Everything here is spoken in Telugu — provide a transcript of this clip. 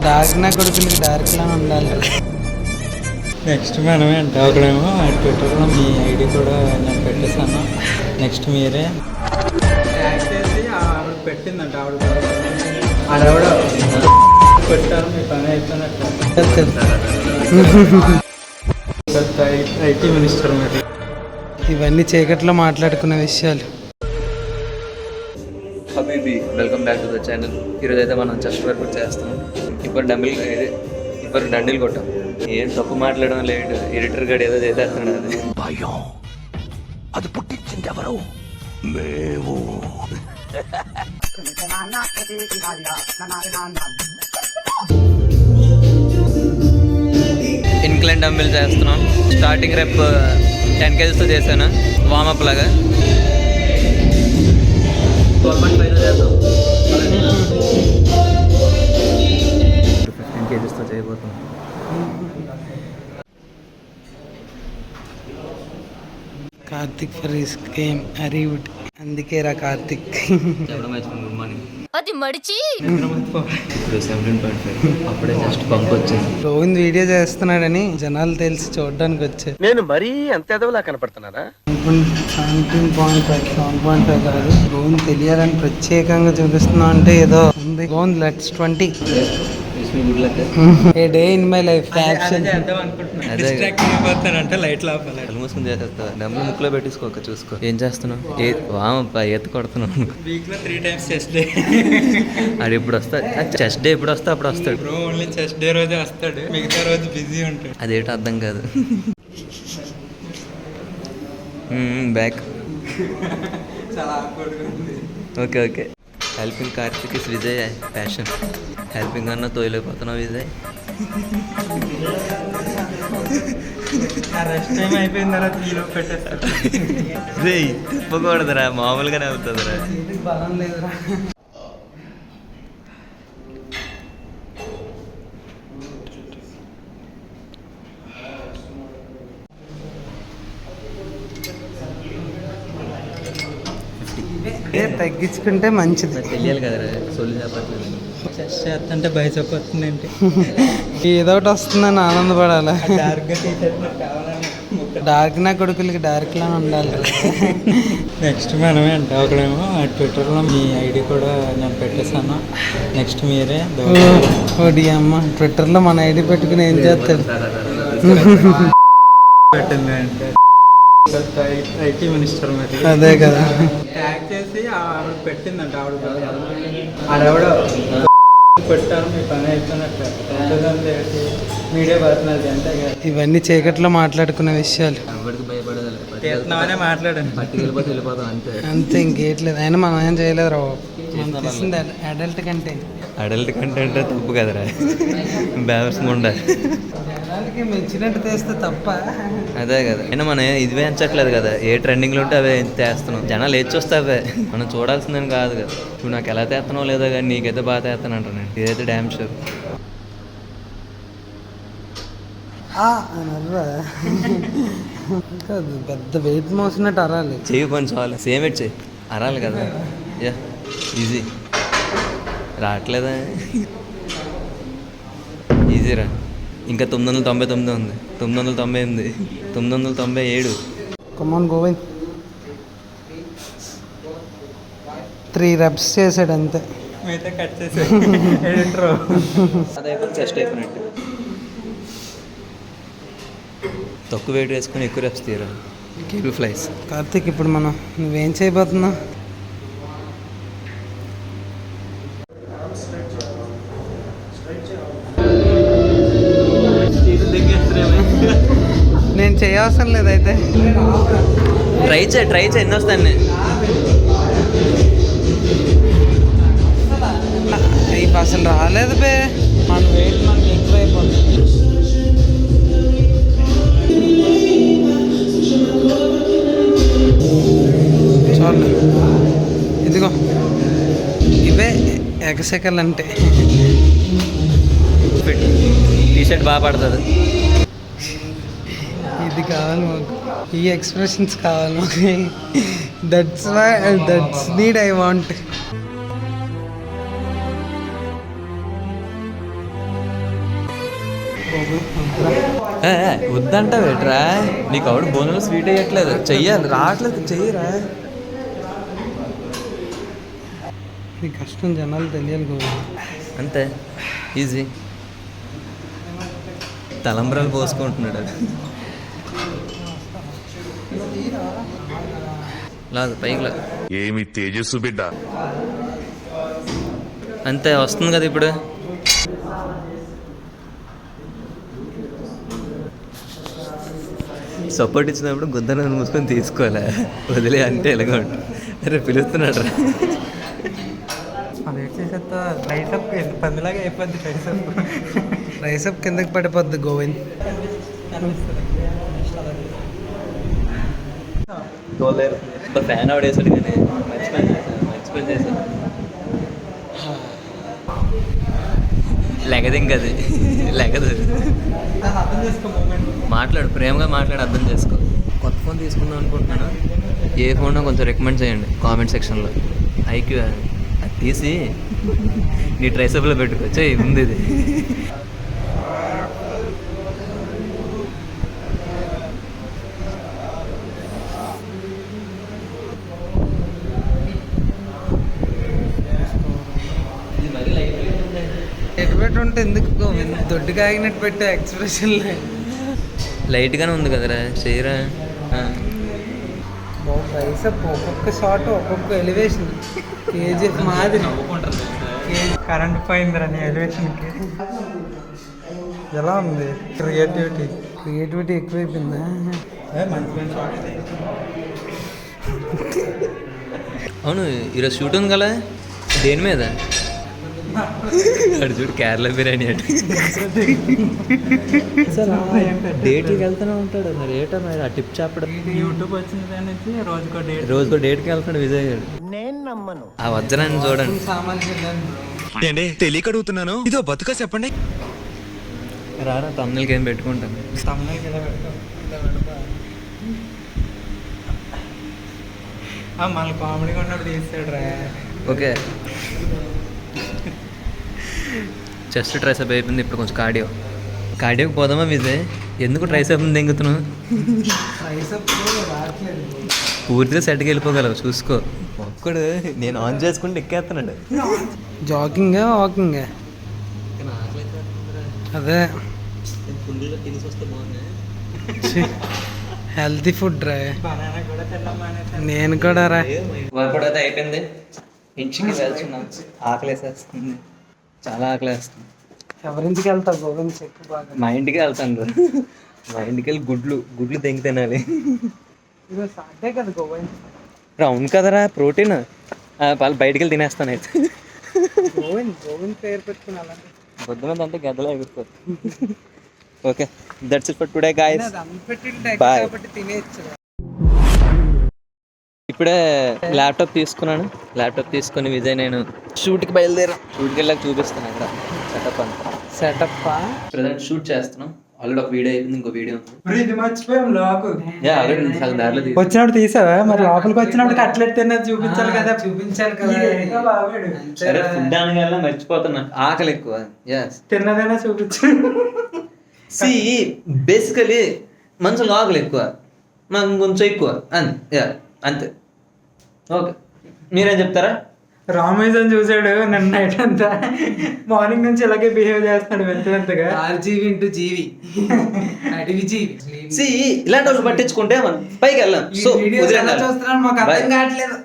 డార్క్ నా కొడుకులకి డార్క్ లా ఉండాలి. నెక్స్ట్ మనమే అంటే ఒకడేమో ట్విట్టర్లో మీ ఐడి కూడా నేను పెట్టేశాను, నెక్స్ట్ మీరే చేసి ఆవిడ పెట్టిందంట. ఆవిడ పెట్టారు, మీ పని అయిపోయినట్టు. ఐటీ మినిస్టర్ మరి. ఇవన్నీ చీకట్లో మాట్లాడుకునే విషయాలు. Habibi, welcome back to the channel. ఈరోజు అయితే మనం చెస్ట్ వర్కౌట్ చేస్తాం. ఇప్పుడు డండిల్ కొట్టాం. ఏం తప్పు మాట్లాడడం లేదు, ఎడిటర్ గారు ఏదో చేసేస్తున్నాడు. అది భయం, అది పుట్టించింది ఎవరు? మేము. ఇన్క్లైన్ డంబిల్ చేస్తున్నాం. స్టార్టింగ్ రెప్ 10 kgs చేశాను, వార్మప్ లాగా. 12.5 చేస్తాం. 15 kgs చేయబోతున్నాం. కార్తిక్ ఫర్ హిస్ గేమ్ అరీవుడ్. అందుకే రా కార్తిక్. చెప్పడం మర్చిపోయింది, గుడ్ మార్నింగ్. అది మడిచి ఇప్పుడు 17.5. అప్పుడే జస్ట్ పంప్ వచ్చింది. రోహిత్ వీడియో చేస్తున్నాడని జనాలు తెలిసి చూడడానికి వచ్చారు. నేను మరీ అంత ఎదవలా కనపడుతున్నారా? 17.5 కాదు, రోహిత్ తెలియాలని ప్రత్యేకంగా చూపిస్తున్నా అంటే ఏదో ఉంది. Rohit let's 20 A day in my life caption. అంటే లైట్ లాపాలి. మూసుకుని చేసేస్తా. డబ్బులు ముక్కులో పెట్టించుకోక చూసుకో. ఏం చేస్తున్నావు? వామప్ప ఎత్తు కొడుతున్నావు. వీక్లో 3 times చెస్ట్ డే. అది ఇప్పుడు వస్తా, చెస్ట్ డే ఎప్పుడు వస్తా అప్పుడు వస్తాడు. బ్రో ఓన్లీ చెస్ట్ డే రోజే వస్తాడు, మిగతా రోజు బిజీ ఉంటాడు. అదేంటో అర్థం కాదు. బ్యాక్ చాలా ఆక్వర్డ్గా ఉంది. Okay okay. Helping Karthik is Vijay passion. Helping అన్న తోయలేకపోతున్నావు విజయ్. రెస్ట్ టైం అయిపోయిన తర్వాత హీరో పెట్టేస్తారు. రే తిప్పకూడదురా, మామూలుగానే అవుతుందిరా. బలం లేదురా. తగ్గించుకుంటే మంచిది. తెలియాలి కదరా, సొల్లు చెప్పట్లేదు. చెస్ట్ చేస్తుంటే బైసప్ వస్తుందంటే ఏదో ఒకటి వస్తుందని ఆనందపడాలి. డార్క్గా టీషర్ట్ కావాలని. డార్క్ నా కొడుకులకి డార్క్ లా ఉండాలి. నెక్స్ట్ మనమే అంటే ఒకడేమో ట్విట్టర్లో మీ ఐడి కూడా నేను పెట్టేశాను, నెక్స్ట్ మీరే. ఓడి అమ్మ, ట్విట్టర్లో మన ఐడి పెట్టుకుని ఏం చేస్తాడు? పెట్టింది అంటే ఐటీ మినిస్టర్ మరి. అదే కదా. ట్యాగ్ చేసి ఆవిడ పెట్టిందంట. ఆవిడ పెట్టారు, మీ పని అయిపోయినట్టు. మీడియా పర్సనాలిటీ అంటే ఇవన్నీ చీకట్లో మాట్లాడుకునే విషయాలు. ఎవరికి భయపడేది తీస్తున్నామనే మాట్లాడండి. పట్టుకు వెళ్ళిపోతాం అంతే. అంతే, ఇంకేట్లేదు. అయినా మనం ఏం చేయలేదు రా. తీసింది అడల్ట్ కంటే. అడల్ట్ కంటే అంటే తప్పు కదరా, బ్యావర్స్ ఉండాలి. జనాలకి మెచ్చినట్టు తెస్తే తప్ప. అదే కదా. అయినా మనం ఇదివే ఎంచట్లేదు కదా, ఏ ట్రెండింగ్లో ఉంటే అవే తెస్తున్నాం. జనాలు ఏది చూస్తే అవే మనం చూడాల్సిందని కాదు కదా. నువ్వు నాకు ఎలా తెస్తున్నావు లేదా కానీ నీకైతే బాగా తెస్తాను అంటాను నేను. ఇదైతే డ్యామ్ షూర్. పెద్ద వెయిట్ మోసినట్టు అరాలి. చెయ్యి కొంచెం చాలు, సేమ్ ఎట్ చెయ్యి, అరాలి కదా. Yeah easy. రావట్లేదా? ఈజీరా. ఇంకా 999 ఉంది, 998, 997. కమాన్ గోవింద్. 3 reps చేసాడు అంతే. మిగతా కట్ చేసే ఎడిటర్. అదైపోయింది, చెస్ట్ అయిపోయినట్టు. తక్కువ వెయిట్ వేసుకొని ఎక్కువ రెప్స్ తీరా. KB flies. కార్తిక్, ఇప్పుడు మనం నువ్వేం చేయబోతున్నావు? నేను చేయవసరం లేదైతే. ట్రై చేయి ఎన్ని వస్తాను నేను. ఇవి అసలు రాలేదు బే. మన వెయిట్ మనకి ఎక్కువ అయిపోతుంది. చాలు, ఇదిగో ఇవే ఎగసెకలు అంటే. టీషర్ట్ బాగా పడుతుంది. ఇది కావాలి మాకు, ఈ ఎక్స్ప్రెషన్స్ కావాలి మాకు. That's need I want. వద్దంట బెట్రా, నీకు ఆవిడ బోనంలో స్వీట్ వేయట్లేదు, చెయ్యాలి, రావట్లేదు, చెయ్యరా. నీ కష్టం జనాలు తెలియాలి గోవింద్. అంతే, ఈజీ. తలంబ్రాలు పోసుకుంటున్నాడు. లేదు పైకి లేదు. ఏమి తేజస్సు బిడ్డ. అంతే, వస్తుంది కదా ఇప్పుడు. సపోర్ట్ ఇచ్చినప్పుడు గుద్దన మూసుకొని తీసుకోలే, వదిలే అంటే ఎలాగ అరే పిలుస్తున్నాడు రా. అది చేసేస్తా రైస్ అప్ పందిలాగా అయిపోద్ది రైస్ అప్. రైస్ అప్ కిందకి పడిపోద్ది గోవింద్. ఫ్యాన్ ఆడేసాడు కానీ మర్చిపోయి చేశాడు. లెగదు ఇంకా, అది లెగదు. అర్థం చేసుకో మూమెంట్. మాట్లాడు, ప్రేమగా మాట్లాడి అర్థం చేసుకో. కొత్త ఫోన్ తీసుకుందాం అనుకుంటున్నాను. ఏ ఫోన్ కొంచెం రికమెండ్ చేయండి కామెంట్ సెక్షన్లో. ఐక్యూ అది తీసి నీ ట్రైసప్లో పెట్టుకో, చెయ్యి ఉంది ఇది. ఎటు పెట్టి ఉంటే ఎందుకు గోవింద్? దొడ్డుగా ఆగినట్టు పెట్టే ఎక్స్ప్రెషన్ లైట్గానే ఉంది కదరా, చెయ్యరా. రైస్ అప్ ఒక్కొక్క షాట్ ఒక్కొక్క ఎలివేషన్. కేజీఎఫ్ మాదిరి. కరెంట్ పోయిందిరా నీ ఎలివేషన్కి. ఎలా ఉంది క్రియేటివిటీ? క్రియేటివిటీ ఎక్కువైపోయిందా? మంచి మంచి అవును, ఈరోజు షూట్ ఉంది కదా, దేని మీద? అడు చూడు, కేరళ బిర్యానీ అంటే డేట్కి వెళ్తూనే ఉంటాడు. మరి ఏటా మరి ఆ టిప్ చెప్పడం. యూట్యూబ్ వచ్చిన దాని నుంచి రోజుకో డేట్కి వెళ్తాడు విజయ్ గారు. నేను నమ్మను. ఆ వజ్రాన్ని చూడండి. సామాన్లు ఏంటి తెలియక అడుగుతున్నాను, ఇదో బతుక చెప్పండి. రారా, తమ్ముళ్ళకి ఏం పెట్టుకుంటాను. మళ్ళీ కామెడీగా ఉన్నప్పుడు తీస్తాడు రా. ఓకే, చెస్ట్ ట్రైసప్ అయిపోయింది, ఇప్పుడు కొంచెం కార్డియోకి పోదామా విజయ్? ఎందుకు ట్రైసప్ దెంగుతున్నావు? రైస్ అప్ రావట్లేదు. పూర్తిగా సెట్కి వెళ్ళిపోగలవు, చూసుకో. ఒక్కడు నేను ఆన్ చేసుకుంటే ఎక్కేస్తున్నాడు. జాగింగా వాకింగా? అదే హెల్తీ ఫుడ్ రా. బనానా కూడా తినడం మానేసాను. నేను కూడా రా. వర్కౌట్ అయితే అయిపోయింది, ఇంటికి వెళ్తున్నాం. ఆకలేసేస్తుంది, చాలా ఆకలేస్తుంది. ఎవరింటికి వెళ్తావు గోవింద్? చెప్పు బాగా. మా ఇంటికి వెళ్తాను రా. మా ఇంటికి వెళ్ళి గుడ్లు దెంగి తినాలి. ఈరోజు సాటర్డే కదా గోవింద్? అవును కదరా, ప్రోటీన్. వాళ్ళు బయటికి వెళ్ళి తినేస్తాను అయితే. గోవింద్ పేరు పెట్టుకుని అలాంటి పొద్దు మీద అంటే గద్దలో ఎగురుతారు. Okay, that's it for today guys. Bye. కాబట్టి తినేచ్చు. ఇప్పుడే ల్యాప్టాప్ తీసుకుని విజయ్ నేను షూట్కి బయలుదేరాం. షూట్కి వెళ్ళాక చూపిస్తాను అక్కడ సెటప్ అంతా. సెటప్ ప్రజెంట్ షూట్ చేస్తున్నాం. ఆల్రెడీ ఒక వీడియో అయిపోయింది, ఇంకో వీడియో ఉంది. ఇది మర్చిపోయాం లాకు. ఆల్రెడీ సగం దారిలో తీసి వచ్చినప్పుడు తీసావా? మరి లోపలికి వచ్చినప్పుడు కట్లెట్ తిన్నది చూపించాలి కదా. కదా. బావాడు సరే, ఫుడ్ అనగానే మర్చిపోతున్నా, ఆకలి ఎక్కువ. తిన్నదైనా చూపించు. బేసికలీ మనుషులకు ఆకలి ఎక్కువ, మాకు కొంచెం ఎక్కువ. అంతే. ఓకే, మీరేం చెప్తారా? రామేజన్ చూసాడు నన్ను నైట్ అంతా. మార్నింగ్ నుంచి ఇలాగే బిహేవ్ చేస్తున్నాడు వింతగా. ఆర్జీవి ఇంటూ జీవి, అడివి జీవి. ఇలాంటి వాళ్ళు పట్టించుకుంటే మనం పైకి వెళ్ళాం. సో చూస్తున్నాను, మాకు అర్థం కావట్లేదు.